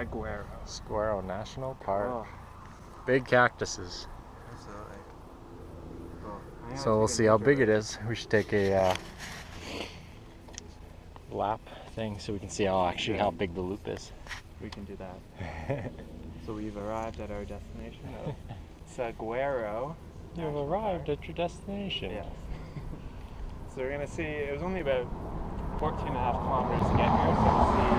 Saguaro. Saguaro National Park. Oh. Big cactuses. Absolutely. So we'll see how big it is. We should take a lap thing so we can see how big the loop is. We can do that. So we've arrived at our destination of Saguaro. You've arrived at your destination. Yes. So we're gonna see. It was only about 14.5 kilometers to get here. So we'll see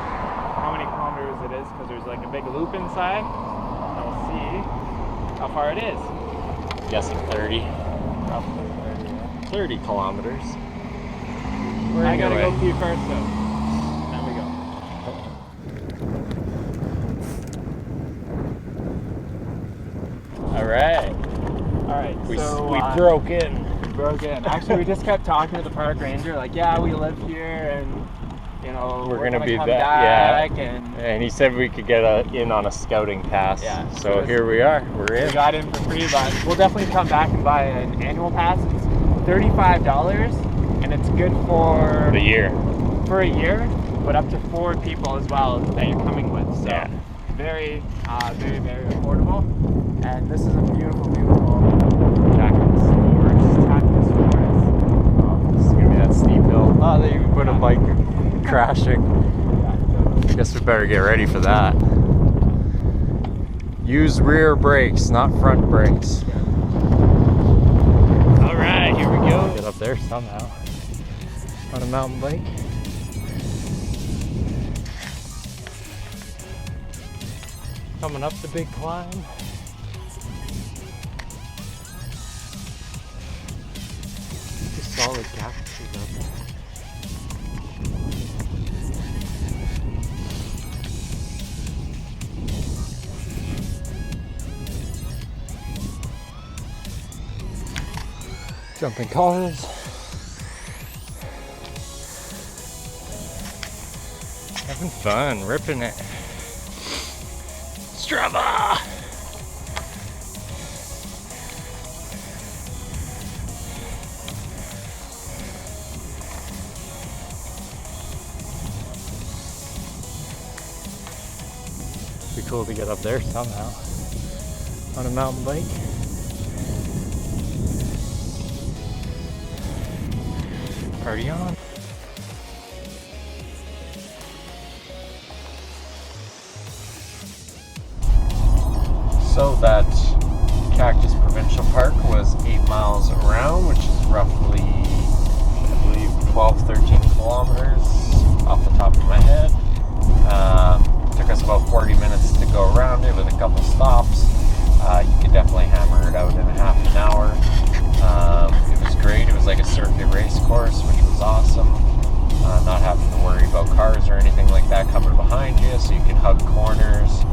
how many kilometers it is because there's like a big loop inside. And we'll see how far it is. I'm guessing 30. Roughly 30. Yeah. 30 kilometers. I gotta go pee first though. There we go. Alright. Alright, We so broke in. we broke in. Actually, we just kept talking to the park ranger, like, yeah, we live here and, you know, We're gonna be come back, back. And And he said we could get in on a scouting pass. Yeah, So so here we are. We're we in. got in for free, but we'll definitely come back and buy an annual pass. It's $35 and it's good for The year. a year, but up to 4 people as well that you're coming with. So Yeah. very, very, very affordable. And this is a beautiful, beautiful cactus forest. Oh, this is gonna be that steep hill. Oh, they even put a bike crashing. Yeah, Guess we better get ready for that. Use rear brakes, not front brakes. Alright, here we go. Get up there somehow. On a mountain bike. Coming up the big climb. Just solid cactuses out there. Jumping cars. Having fun, ripping it. Strava! Be cool to get up there somehow on a mountain bike. Party on. So that Cactus Provincial Park was 8 miles around, which is roughly, I believe, 12, 13 kilometers off the top of my head. Took us about 40 minutes to go around it with a couple stops. You could definitely hammer it out in a half an hour. It was great. It was like a circuit race course, which was awesome. Not having to worry about cars or anything like that coming behind you, so you can hug corners,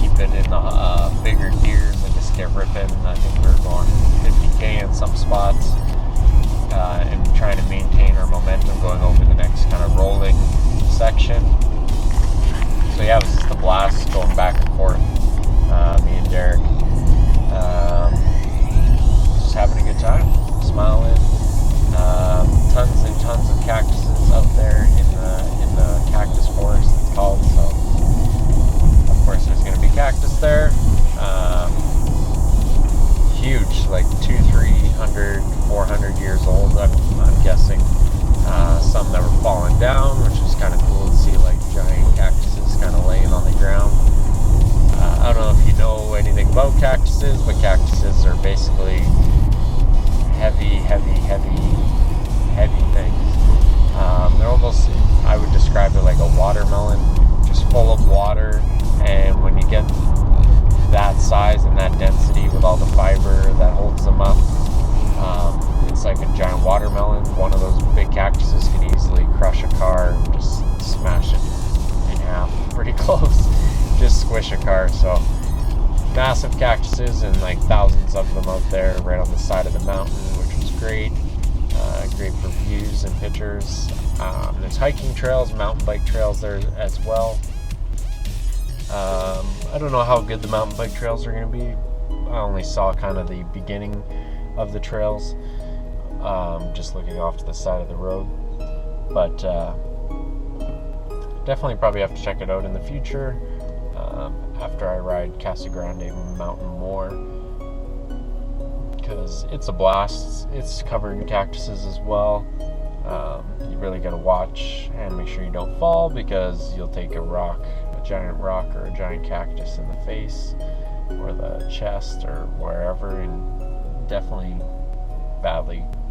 keep it in the bigger gears and just get ripping. I think we were going 50k in some spots, and trying to maintain our momentum going over the next kind of rolling section. So yeah, it was just a blast going back and forth, me and Derek. Just having a good time, smiling. Tons and tons of cactuses out there in the cactus forest, it's called. So of course there's going to be cactus there. Huge, like 200, 300, 400 years old, I'm guessing. Some that were falling down, which is kind of cool to see, like giant cactuses kind of laying on the ground. I don't know if you know anything about cactuses, but cactuses are basically heavy things. They're almost, I would describe it like a watermelon, just full of water, and when you get that size and that density with all the fiber that holds them up, it's like a giant watermelon. One of those big cactuses can easily crush a car and just smash it in half, pretty close, just squish a car. So massive cactuses and like thousands of them out there right on the side of the mountain, which was great. Great for views and pictures. There's hiking trails, mountain bike trails there as well. I don't know how good the mountain bike trails are going to be. I only saw kind of the beginning of the trails, just looking off to the side of the road. But definitely probably have to check it out in the future. after I ride Casa Grande Mountain more, because it's a blast. It's covered in cactuses as well. You really got to watch and make sure you don't fall, because you'll take a giant rock or a giant cactus in the face or the chest or wherever, and definitely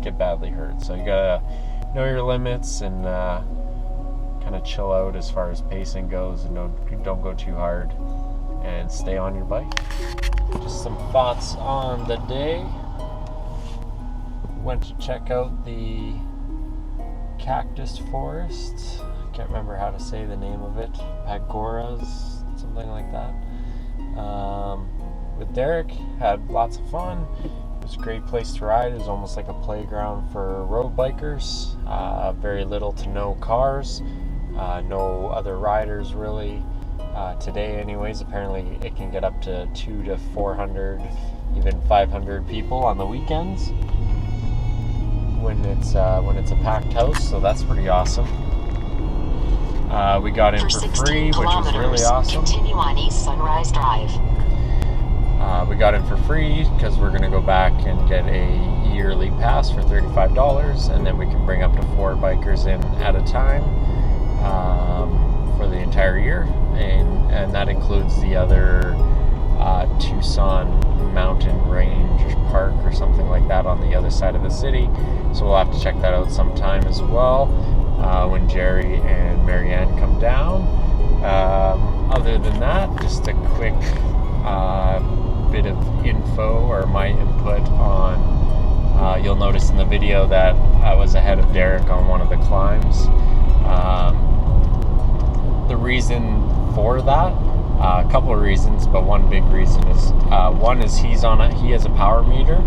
get badly hurt. So you gotta know your limits and kind of chill out as far as pacing goes, and don't go too hard, and stay on your bike. Just some thoughts on the day. Went to check out the cactus forest. Can't remember how to say the name of it. Pagoras, something like that. With Derek, had lots of fun. It was a great place to ride. It was almost like a playground for road bikers. Very little to no cars. No other riders really. Today anyways, apparently it can get up to 200 to 400, even 500 people on the weekends when it's a packed house, so that's pretty awesome. We got in for free, which was really awesome. Continue on East Sunrise Drive. We got in for free because we're going to go back and get a yearly pass for $35, and then we can bring up to 4 bikers in at a time for the entire year, and that includes the other Tucson Mountain Range Park or something like that on the other side of the city. So we'll have to check that out sometime as well when Jerry and Marianne come down. Other than that, just a quick bit of info or my input on, you'll notice in the video that I was ahead of Derek on one of the climbs. The reason for that, a couple of reasons, but one big reason is he has a power meter,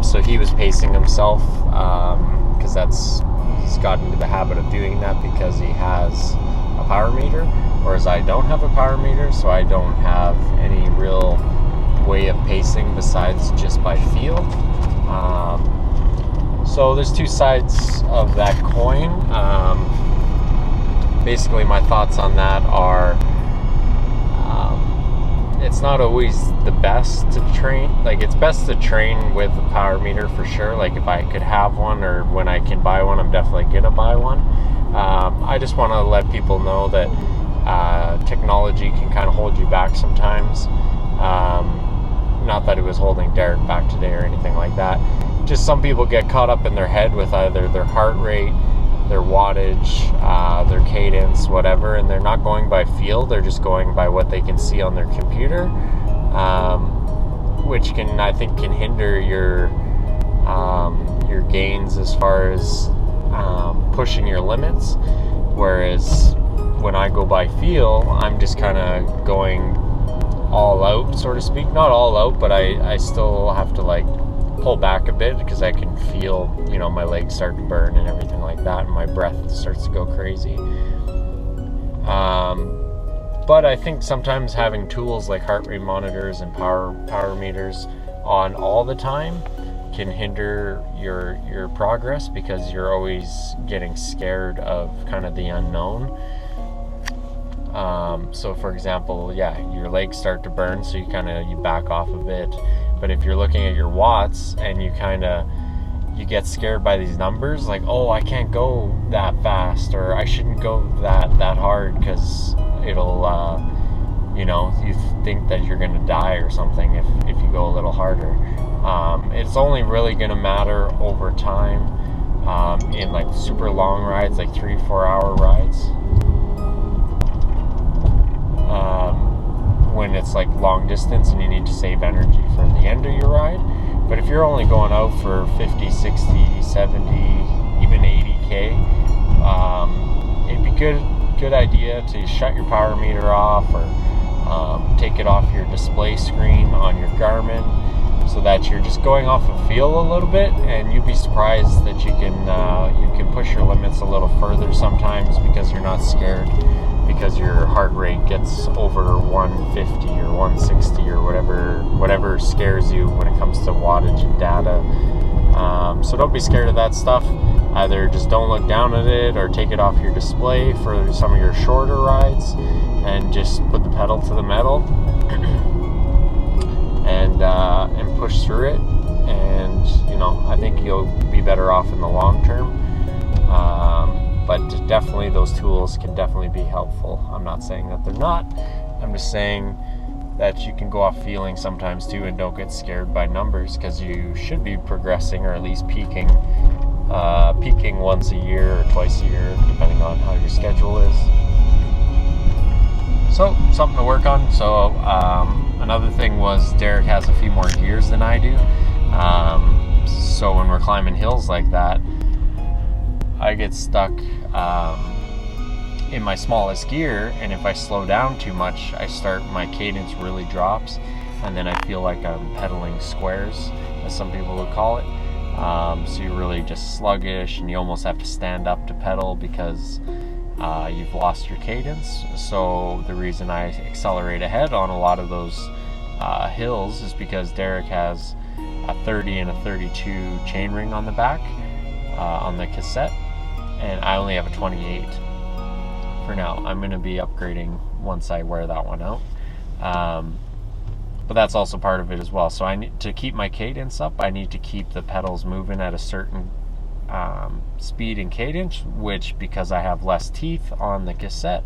so he was pacing himself, because he's gotten into the habit of doing that because he has a power meter, whereas I don't have a power meter, so I don't have any real way of pacing besides just by feel. So there's two sides of that coin. Basically my thoughts on that are, it's not always the best to train. Like, it's best to train with a power meter for sure. Like, if I could have one, or when I can buy one, I'm definitely gonna buy one. I just want to let people know that technology can kind of hold you back sometimes. Not that it was holding Derek back today or anything like that. Just some people get caught up in their head with either their heart rate, their wattage, their cadence, whatever, and they're not going by feel, they're just going by what they can see on their computer, which I think can hinder your gains as far as pushing your limits. Whereas when I go by feel, I'm just kind of going all out, so to speak. Not all out, but I still have to like pull back a bit because I can feel, my legs start to burn and everything like that, and my breath starts to go crazy. But I think sometimes having tools like heart rate monitors and power meters on all the time can hinder your progress, because you're always getting scared of kind of the unknown. So for example, your legs start to burn, so you back off a bit. But if you're looking at your watts and you get scared by these numbers, like, oh, I can't go that fast, or I shouldn't go that hard because it'll, you think that you're gonna die or something if you go a little harder. It's only really gonna matter over time, in like super long rides, like 3-4 hour rides. When it's like long distance and you need to save energy for the end of your ride. But if you're only going out for 50, 60, 70, even 80K, it'd be good idea to shut your power meter off, or take it off your display screen on your Garmin, so that you're just going off of feel a little bit, and you'd be surprised that you can push your limits a little further sometimes, because you're not scared, because your heart rate gets over 150 or 160 or whatever scares you when it comes to wattage and data. So don't be scared of that stuff. either just don't look down at it or take it off your display for some of your shorter rides and just put the pedal to the metal and push through it. And I think you'll be better off in the long term. But definitely those tools can definitely be helpful. I'm not saying that they're not. I'm just saying that you can go off feeling sometimes too, and don't get scared by numbers, because you should be progressing, or at least peaking once a year or twice a year, depending on how your schedule is. So something to work on. So another thing was Derek has a few more gears than I do. So when we're climbing hills like that, I get stuck in my smallest gear, and if I slow down too much, my cadence really drops, and then I feel like I'm pedaling squares, as some people would call it. So you're really just sluggish, and you almost have to stand up to pedal because you've lost your cadence. So the reason I accelerate ahead on a lot of those hills is because Derek has a 30 and a 32 chainring on the back on the cassette, and I only have a 28 for now. I'm going to be upgrading once I wear that one out, but that's also part of it as well. So I need to keep my cadence up. I need to keep the pedals moving at a certain speed and cadence, which, because I have less teeth on the cassette,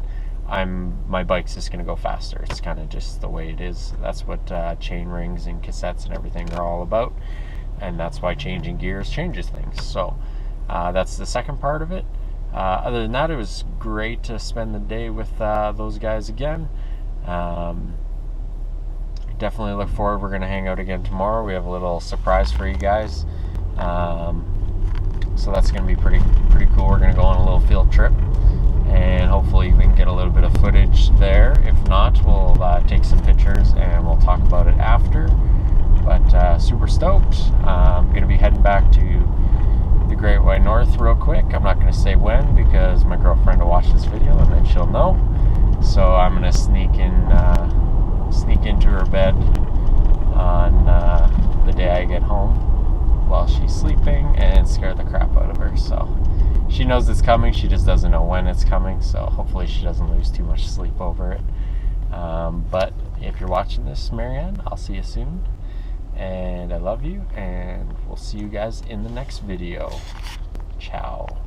my bike's just going to go faster. It's kind of just the way it is. That's what chain rings and cassettes and everything are all about, and that's why changing gears changes things. So that's the second part of it. Other than that, it was great to spend the day with those guys again. Definitely look forward. We're going to hang out again tomorrow. We have a little surprise for you guys. So that's going to be pretty cool. We're going to go on a little field trip, and hopefully we can get a little bit of footage there. If not, we'll take some pictures and we'll talk about it after. But super stoked. I'm going to be heading back to the Great White North real quick. I'm not going to say when, because my girlfriend will watch this video and then she'll know. So I'm going to sneak into her bed on the day I get home while she's sleeping and scare the crap out of her. So she knows it's coming, she just doesn't know when it's coming, so hopefully she doesn't lose too much sleep over it. But if you're watching this, Marianne, I'll see you soon, and I love you, and we'll see you guys in the next video. Ciao.